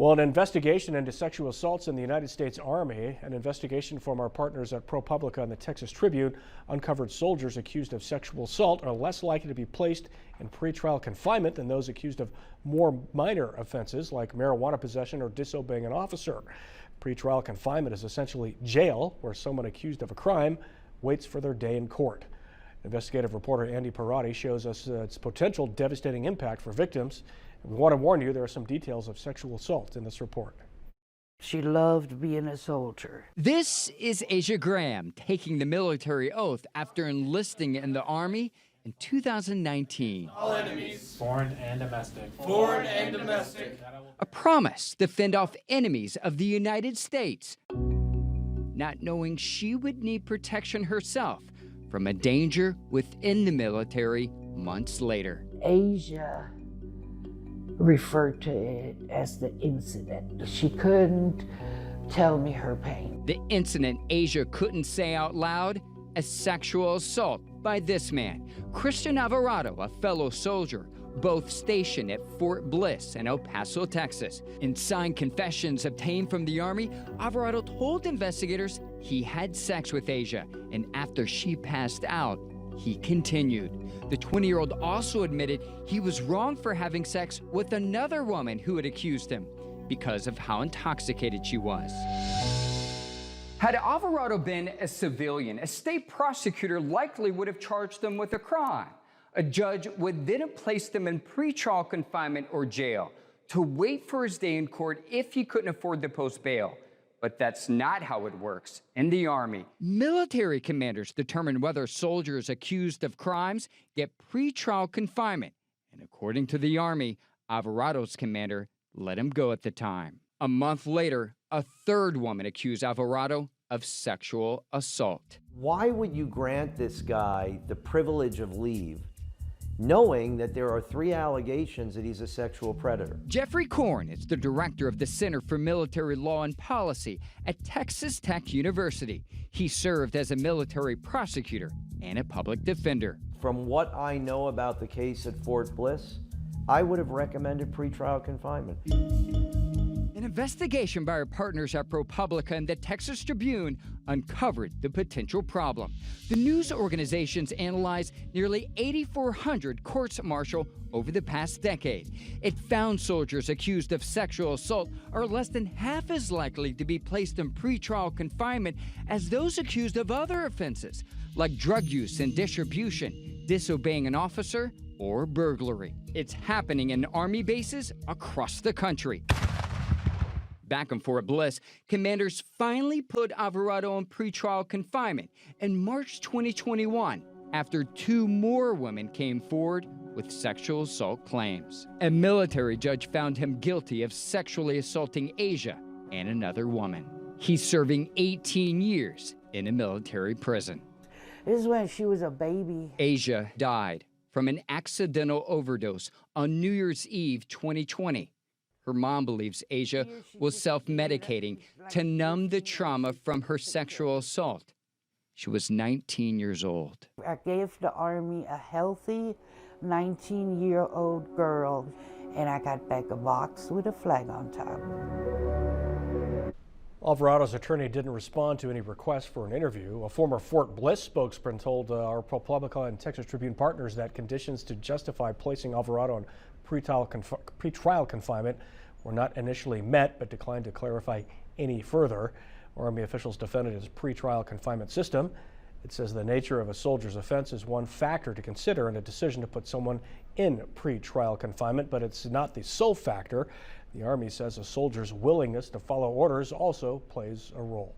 Well, an investigation into sexual assaults in the United States Army, an investigation from our partners at Propublica and the Texas Tribune, uncovered soldiers accused of sexual assault are less likely to be placed in pretrial confinement than those accused of more minor offenses like marijuana possession or disobeying an officer. Pretrial confinement is essentially jail, where someone accused of a crime waits for their day in court. Investigative reporter Andy Parati shows us its potential devastating impact for victims. We want to warn you, there are some details of sexual assault in this report. She loved being a soldier. This is Asia Graham taking the military oath after enlisting in the Army in 2019. All enemies, foreign and domestic. Foreign and domestic. A promise to fend off enemies of the United States, not knowing she would need protection herself from a danger within the military months later. Asia referred to it as the incident. She couldn't tell me her pain. The incident Asia couldn't say out loud, a sexual assault by this man, Christian Alvarado, a fellow soldier, both stationed at Fort Bliss in El Paso, Texas. In signed confessions obtained from the Army, Alvarado told investigators he had sex with Asia, and after she passed out, he continued. The 20-year-old also admitted he was wrong for having sex with another woman who had accused him because of how intoxicated she was. Had Alvarado been a civilian, a state prosecutor likely would have charged them with a crime. A judge would then have placed him in pretrial confinement or jail to wait for his day in court if he couldn't afford to post bail. But that's not how it works in the Army. Military commanders determine whether soldiers accused of crimes get pretrial confinement. And according to the Army, Alvarado's commander let him go at the time. A month later, a third woman accused Alvarado of sexual assault. Why would you grant this guy the privilege of leave, knowing that there are 3 allegations that he's a sexual predator? Jeffrey Korn is the director of the Center for Military Law and Policy at Texas Tech University. He served as a military prosecutor and a public defender. From what I know about the case at Fort Bliss, I would have recommended pretrial confinement. An investigation by our partners at Propublica and the Texas Tribune uncovered the potential problem. The news organizations analyzed nearly 8,400 courts-martial over the past decade. It found soldiers accused of sexual assault are less than half as likely to be placed in pretrial confinement as those accused of other offenses, like drug use and distribution, disobeying an officer, or burglary. It's happening in Army bases across the country. Back in Fort Bliss, commanders finally put Alvarado in pretrial confinement in March 2021 after 2 more women came forward with sexual assault claims. A military judge found him guilty of sexually assaulting Asia and another woman. He's serving 18 years in a military prison. This is when she was a baby. Asia died from an accidental overdose on New Year's Eve 2020. Her mom believes Asia was self-medicating to numb the trauma from her sexual assault. She was 19 years old. I gave the Army a healthy 19-year-old girl, and I got back a box with a flag on top. Alvarado's attorney didn't respond to any request for an interview. A former Fort Bliss spokesman told our Propublica and Texas Tribune partners that conditions to justify placing Alvarado in pretrial confinement were not initially met, but declined to clarify any further. Army officials defended his pretrial confinement system. It says the nature of a soldier's offense is one factor to consider in a decision to put someone in pretrial confinement, but it's not the sole factor. The Army says a soldier's willingness to follow orders also plays a role.